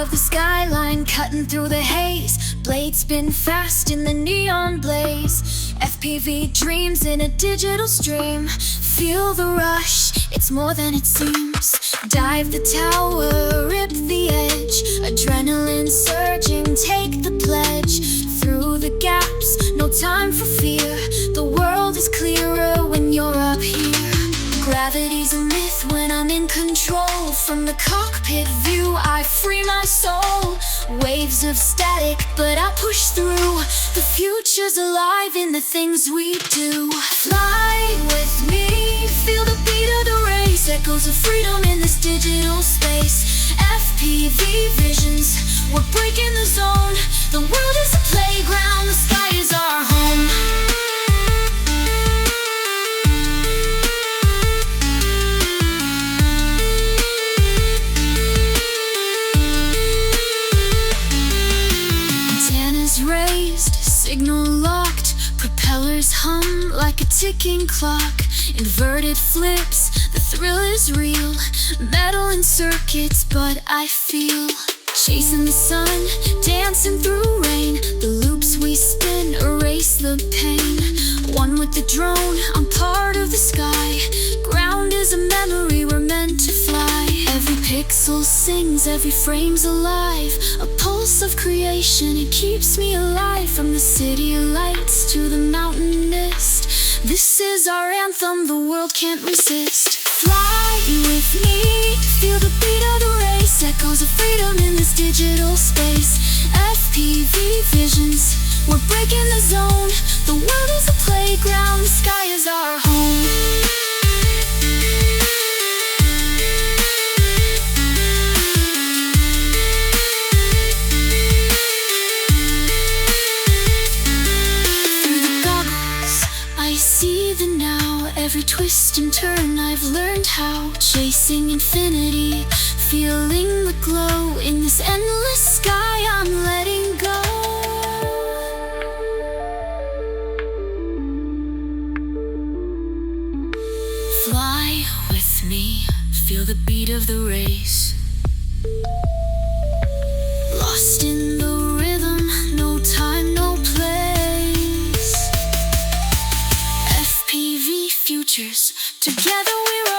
above the skyline, cutting through the haze. Blades spin fast in the neon blaze. FPV dreams in a digital stream. Feel the rush, it's more than it seems. Dive the tower, rip the edge. Adrenaline surging, take the pledge. Through the gaps, no time for fear. The world is clearer when you're up here. Gravity's a myth when I'm in control. From the cockpit view, I free my soul. Waves of static, but I push through. The future's alive in the things we do. Fly with me, feel the beat of the race. Echoes of freedom in this digital space. FPV visions, we're breaking the zone. The world is a playground, the sky is our home. Raised, signal locked, propellers hum like a ticking clock. Inverted flips, the thrill is real. Metal in circuits, but I feel. Chasing the sun, dancing through rain. The loops we spin erase the pain. One with the drone, I'm part of the sky. Ground is a memory, we're meant to fly. Every pixel sings, every frame's alive. A pulse of creation, it keeps me alive. From the city lights to the mountain mist, this is our anthem, the world can't resist. Fly with me, feel the beat of the race. Echoes of freedom in this digital space. FPV visions, we're breaking the zone. The world is a playground, the sky is our home. Every twist and turn I've learned how. Chasing infinity, feeling the glow. In this endless sky I'm letting go. Fly with me, feel the beat of the race. Lost in the rhythm, no time, no place. FPV futures, together we're